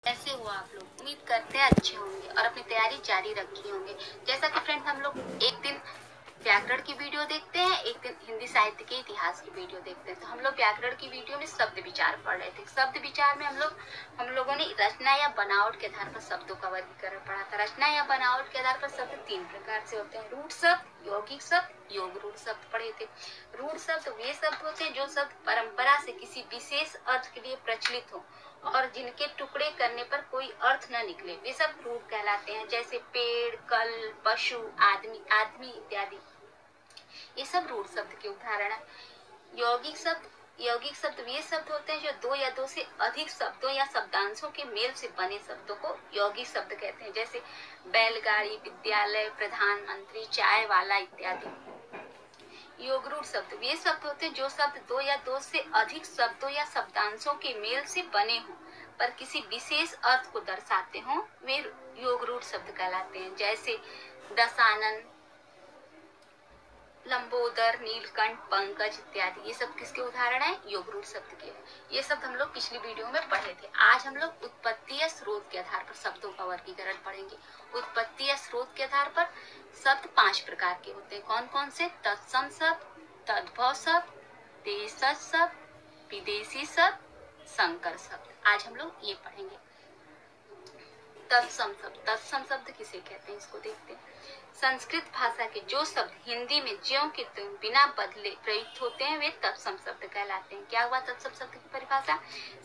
कैसे हो आप लोग? उम्मीद करते हैं अच्छे होंगे और अपनी तैयारी जारी रखी होंगे। जैसा कि फ्रेंड्स हम लोग एक दिन व्याकरण की वीडियो देखते हैं, एक दिन हिंदी साहित्य के इतिहास की वीडियो देखते हैं। तो हम लोग व्याकरण की वीडियो में शब्द विचार पढ़ रहे थे। शब्द विचार में हम लोगों ने रचना या बनावट के आधार पर शब्दों का वर्गीकरण पढ़ा था। रचना या बनावट के आधार पर शब्द तीन प्रकार से होते हैं: रूढ़ शब्द, यौगिक शब्द, योग रूढ़ शब्द पढ़े थे। रूढ़ शब्द वे शब्द होते हैं जो शब्द परंपरा से किसी विशेष अर्थ के लिए प्रचलित हो और जिनके टुकड़े करने पर कोई अर्थ न निकले, वे सब रूढ़ कहलाते हैं। जैसे पेड़, कल, पशु, आदमी, आदमी इत्यादि, ये सब रूढ़ शब्द के उदाहरण है। यौगिक शब्द वे शब्द होते हैं जो दो या दो से अधिक शब्दों या शब्दांशों के मेल से बने शब्दों को यौगिक शब्द कहते हैं। जैसे बैलगाड़ी, विद्यालय, प्रधानमंत्री, चाय वाला इत्यादि। योग रूढ़ शब्द वे शब्द होते हैं जो शब्द दो या दो से अधिक शब्दों या शब्दांशों के मेल से बने हों पर किसी विशेष अर्थ को दर्शाते हों, वे योग रूढ़ शब्द कहलाते हैं। जैसे दशानन, लंबोदर, नीलकंठ, पंकज इत्यादि, ये सब किसके उदाहरण है? योग रूढ़ शब्द के। ये शब्द हम लोग पिछली वीडियो में पढ़े थे। आज हम लोग उत्पत्ति या स्रोत के आधार पर शब्दों का वर्गीकरण पढ़ेंगे। उत्पत्ति या स्रोत के आधार पर शब्द 5 प्रकार के होते हैं। कौन कौन से? तत्सम शब्द, तद्भव शब्द, देशज शब्द, विदेशी शब्द, संकर शब्द। आज हम लोग ये पढ़ेंगे। तत्सम शब्द, तत्सम शब्द किसे कहते हैं इसको देखते हैं। संस्कृत भाषा के जो शब्द हिंदी में ज्यों के त्यों बिना बदले प्रयुक्त होते हैं, वे तत्सम शब्द कहलाते हैं। क्या हुआ तत्सम शब्द की परिभाषा?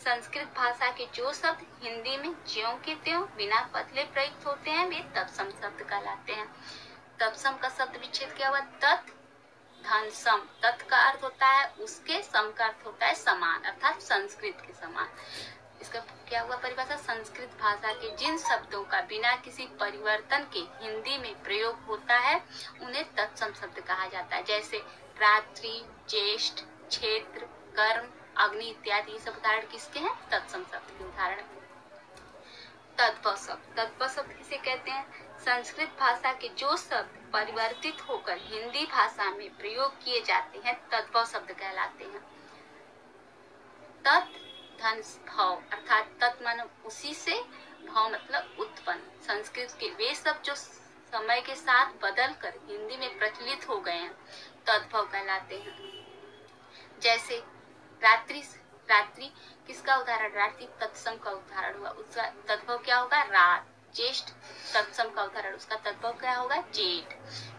संस्कृत भाषा के जो शब्द हिंदी में ज्यों के त्यों बिना बदले प्रयुक्त होते हैं, वे तत्सम शब्द कहलाते हैं। तत्सम का शब्द विच्छेद क्या हुआ? तत् धन सम। तत् का अर्थ होता है उसके, सम का अर्थ होता है समान, अर्थात संस्कृत के समान। इसका क्या हुआ परिभाषा? संस्कृत भाषा के जिन शब्दों का बिना किसी परिवर्तन के हिंदी में प्रयोग होता है, उन्हें तत्सम शब्द कहा जाता है। जैसे रात्रि, ज्येष्ठ, क्षेत्र, कर्म, अग्नि इत्यादि, सब उदाहरण किसके हैं? तत्सम शब्द के उदाहरण। तद्भव शब्द, तद्भव शब्द किसे कहते हैं? संस्कृत भाषा के जो शब्द परिवर्तित होकर हिंदी भाषा में प्रयोग किए जाते हैं, तद्भव शब्द कहलाते हैं। तत् धन भाव, अर्थात तत् मानो उसी से, भाव मतलब उत्पन्न। संस्कृत के वे शब्द जो समय के साथ बदल कर हिंदी में प्रचलित हो गए हैं, तद्भव कहलाते हैं। जैसे रात्रि, रात्रि किसका उदाहरण? रात्रि तत्सम का उदाहरण हुआ, उसका तद्भव क्या होगा? रात। ज्येष्ठ तत्सम का उदाहरण, उसका तद्भव क्या होगा? जेठ।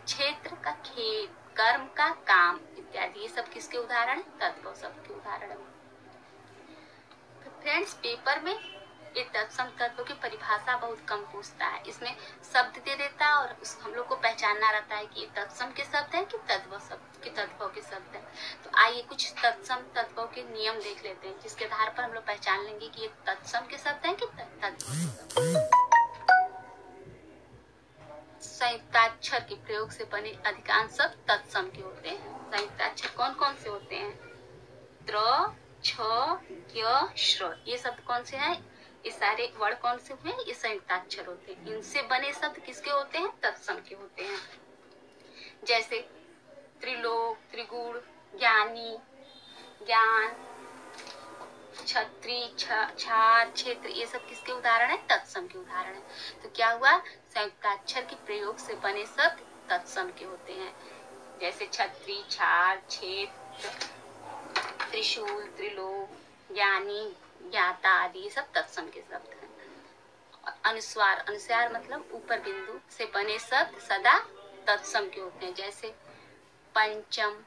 क्षेत्र का खेत, कर्म का काम इत्यादि, ये सब किसके उदाहरण है? तद्भव शब्द के उदाहरण है। फ्रेंड्स, पेपर में ये तत्सम तत्व की परिभाषा बहुत कम पूछता है। इसमें शब्द दे देता है और हम लोग को पहचानना रहता है कि ये तत्सम के शब्द है कि तद्भव शब्द, कि तद्भव के शब्द है। तो आइए कुछ तत्सम तत्वों के नियम देख लेते हैं, जिसके आधार पर हम लोग पहचान लेंगे कि ये तत्सम के शब्द है कि तद्भव। संयुक्ताक्षर के प्रयोग से बने अधिकांश शब्द तत्सम के होते हैं। संयुक्ताक्षर कौन कौन से होते हैं? त्र, छ, य, श्र, ये शब्द कौन से हैं? ये सारे वर्ड कौन से हुए? ये संयुक्ताक्षर होते हैं। इनसे बने शब्द किसके होते हैं? तत्सम के होते हैं। जैसे त्रिलोक, त्रिगुण, ज्ञानी, ज्ञान, छत्री, छार, क्षेत्र, ये सब किसके उदाहरण है? तत्सम के उदाहरण है। तो क्या हुआ? संयुक्ताक्षर के प्रयोग से बने शब्द तत्सम के होते हैं। जैसे छत्री, छार, क्षेत्र, त्रिशूल, त्रिलोक, ज्ञानी, ज्ञाता आदि, ये सब तत्सम के शब्द हैं। अनुस्वार, अनुस्वार मतलब ऊपर बिंदु से बने शब्द सदा तत्सम के होते हैं। जैसे पंचम,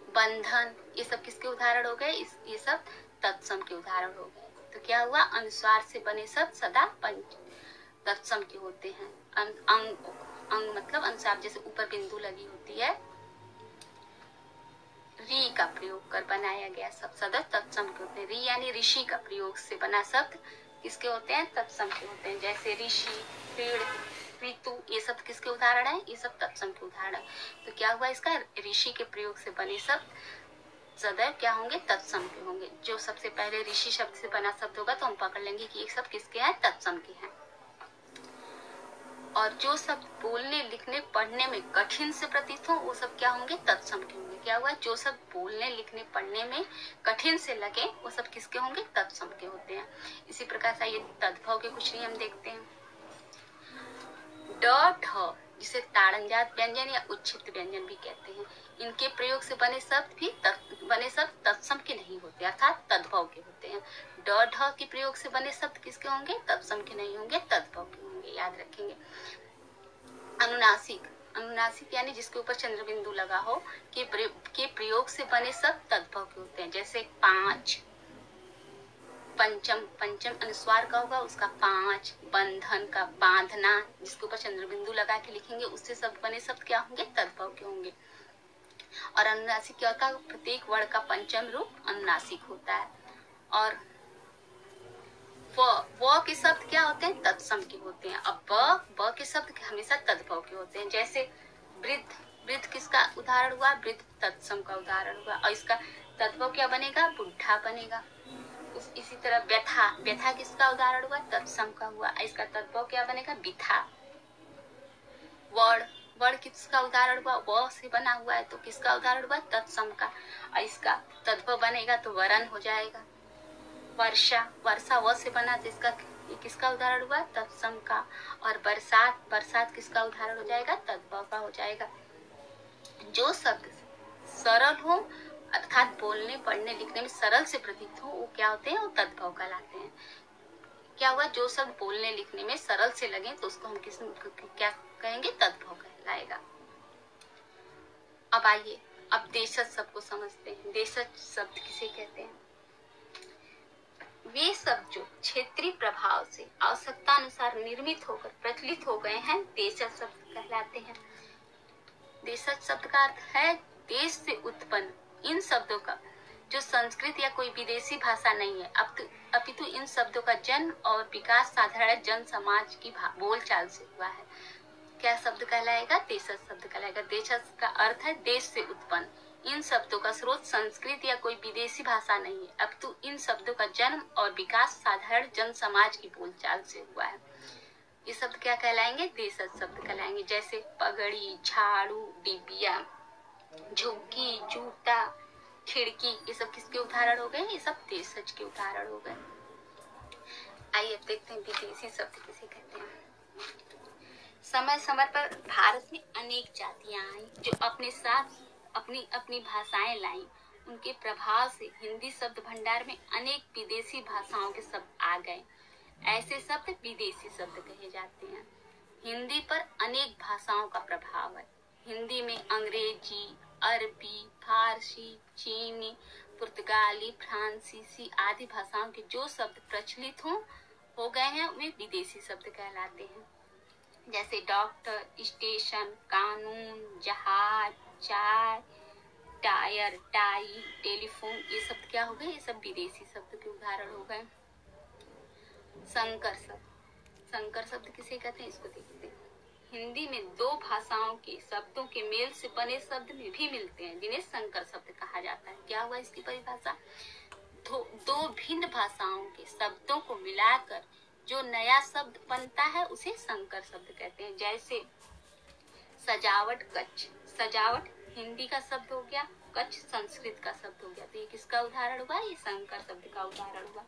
बंधन, ये सब किसके उदाहरण हो गए? ये सब तत्सम के उदाहरण हो गए। तो क्या हुआ? अनुस्वार से बने शब्द सदा तत्सम के होते हैं। अंग मतलब अनुस्वार, जैसे ऊपर बिंदु लगी होती है, री का प्रयोग कर बनाया गया शब्द सदा तत्सम के होते हैं। री यानी ऋषि का प्रयोग से बना शब्द किसके होते हैं? तत्सम के होते हैं। जैसे ऋषि, पेड़, ऋतु, ये सब किसके उदाहरण है? ये सब तत्सम के उदाहरण है। तो क्या हुआ इसका? ऋषि के प्रयोग से बने शब्द सदैव क्या होंगे? तत्सम के होंगे। जो सबसे पहले ऋषि शब्द से बना शब्द होगा तो हम पकड़ लेंगे कि ये सब किसके हैं? तत्सम के हैं। और जो शब्द बोलने लिखने पढ़ने में कठिन से प्रतीत हो वो सब क्या होंगे, तत्सम के होंगे। क्या हुआ, जो शब्द बोलने लिखने पढ़ने में कठिन से लगे वो सब किसके होंगे, तत्सम के होते हैं। इसी प्रकार से ये तद्भव के कुछ नियम देखते हैं। ड ढ जिसे ताड़नजात व्यंजन या उच्छिष्ट व्यंजन भी कहते हैं, इनके प्रयोग से बने शब्द तत्सम के नहीं होते, अर्थात तद्भव के होते हैं। ड ढ के प्रयोग से बने शब्द किसके होंगे, तत्सम के नहीं होंगे, तद्भव के होंगे, याद रखेंगे। अनुनासिक, अनुनासिक यानी जिसके ऊपर चंद्र बिंदु लगा हो के प्रयोग से बने शब्द तद्भव के होते हैं। जैसे पांच, पंचम, पंचम अनुस्वार का होगा उसका पांच, बंधन का बांधना जिसके ऊपर चंद्र बिंदु लगा के लिखेंगे उससे शब्द बने शब्द क्या होंगे, तद्भव के होंगे। और अनुनासिक क्या होता है, प्रत्येक वर्ण का पंचम रूप अनुनासिक होता है। और व के शब्द क्या होते हैं, तत्सम के होते हैं। अब ब के शब्द हमेशा तद्भव के होते हैं। जैसे वृद्ध, वृद्ध किसका उदाहरण हुआ, वृद्ध तत्सम का उदाहरण हुआ और इसका तद्भव क्या बनेगा, बुढ़ा बनेगा। इसी तरह व्यथा, व्यथा किसका उदाहरण हुआ, तत्सम का हुआ, इसका तद्भव क्या बनेगा, बिथा। वर्ण, वर्ण किसका उदाहरण हुआ, व से बना हुआ है तो किसका उदाहरण हुआ, तत्सम का, और इसका तद्भव बनेगा तो वरण हो जाएगा। वर्षा, वर्षा व से बना तो इसका किसका उदाहरण हुआ, तत्सम का। और बरसात, बरसात किसका उदाहरण हो जाएगा, तद्भव का हो जाएगा। जो शब्द सरल हो अर्थात बोलने पढ़ने लिखने में सरल से प्रतीत हो वो क्या होते हैं, वो तद्भव कहलाते हैं। क्या हुआ, जो शब्द बोलने लिखने में सरल से लगे तो उसको हम क्या कहेंगे, तद्भव कहलाएगा। अब आइए अब देशज शब्द को समझते हैं। देशज शब्द किसे कहते हैं, वे शब्द जो क्षेत्रीय प्रभाव से आवश्यकता अनुसार निर्मित होकर प्रचलित हो गए हैं देशज शब्द कहलाते हैं। देशज शब्द का अर्थ है देश से उत्पन्न इन शब्दों का जो संस्कृत या कोई विदेशी भाषा नहीं है, अपितु इन शब्दों का जन्म और विकास साधारण जन समाज की बोलचाल से हुआ है। क्या शब्द कहलाएगा, देशज शब्द कहलाएगा। देशज का अर्थ है देश से उत्पन्न, इन शब्दों का स्रोत संस्कृत या कोई विदेशी भाषा नहीं है, अपितु इन शब्दों का जन्म और विकास साधारण जन समाज की बोलचाल से हुआ है। ये शब्द क्या कहलाएंगे, देशज शब्द कहलाएंगे। जैसे पगड़ी, झाड़ू, डिबिया, झुग्गी, जूता, खिड़की, ये सब किसके उदाहरण हो गए, ये सब देशज के उदाहरण हो गए। आइए अब देखते हैं विदेशी शब्द किसे कहते हैं। समय समय पर भारत में अनेक जातियां आई जो अपने साथ अपनी अपनी भाषाएं लाई। उनके प्रभाव से हिंदी शब्द भंडार में अनेक विदेशी भाषाओं के शब्द आ गए। ऐसे शब्द विदेशी शब्द कहे जाते हैं। हिंदी पर अनेक भाषाओं का प्रभाव है। हिंदी में अंग्रेजी, अरबी, फारसी, चीनी, पुर्तगाली, फ्रांसीसी आदि भाषाओं के जो शब्द प्रचलित हो गए हैं वे विदेशी शब्द कहलाते हैं। जैसे डॉक्टर, स्टेशन, कानून, जहाज, चाय, टायर, टाई, टेलीफोन, ये शब्द क्या हो गए, ये सब विदेशी शब्द के उदाहरण हो गए। संकर शब्द, संकर शब्द किसे कहते हैं, इसको देखते हैं। हिंदी में दो भाषाओं के शब्दों के मेल से बने शब्द में भी मिलते हैं जिन्हें संकर शब्द कहा जाता है। क्या हुआ इसकी परिभाषा, दो भिन्न भाषाओं के शब्दों को मिलाकर जो नया शब्द बनता है उसे संकर शब्द कहते हैं। जैसे सजावट, कच्छ, सजावट हिंदी का शब्द हो गया, कच्छ संस्कृत का शब्द हो गया, तो ये किसका उदाहरण हुआ, ये संकर शब्द का उदाहरण हुआ।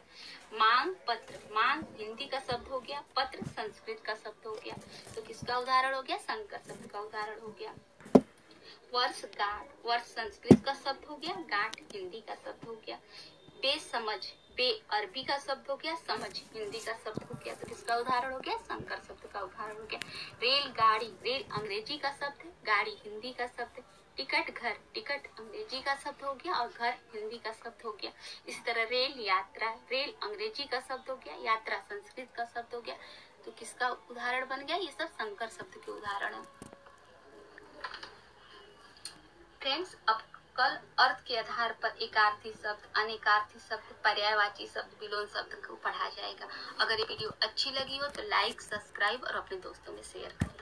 मांग, पत्र, मांग हिंदी का शब्द हो गया, पत्र संस्कृत का शब्द हो गया, तो किसका उदाहरण हो गया, संकर शब्द का उदाहरण हो गया। वर्ष, गांठ, वर्ष संस्कृत का शब्द हो गया, गांठ हिंदी का शब्द हो गया। बेसमझ, बे अरबी का शब्द हो गया, समझ हिंदी का शब्द हो गया, तो किसका उदाहरण हो गया, संकर शब्द का उदाहरण हो गया। रेलगाड़ी, रेल अंग्रेजी का शब्द है, गाड़ी हिंदी का शब्द है। टिकट, घर, टिकट अंग्रेजी का शब्द हो गया और घर हिंदी का शब्द हो गया। इसी तरह रेल, यात्रा, रेल अंग्रेजी का शब्द हो गया, यात्रा संस्कृत का शब्द हो गया, तो किसका उदाहरण बन गया, ये सब संकर शब्द के उदाहरण है। फ्रेंड्स, अब कल अर्थ के आधार पर एकार्थी शब्द, अनेकार्थी शब्द, पर्यायवाची शब्द, विलोम शब्द को पढ़ा जाएगा। अगर ये वीडियो अच्छी लगी हो तो लाइक, सब्सक्राइब और अपने दोस्तों में शेयर करें।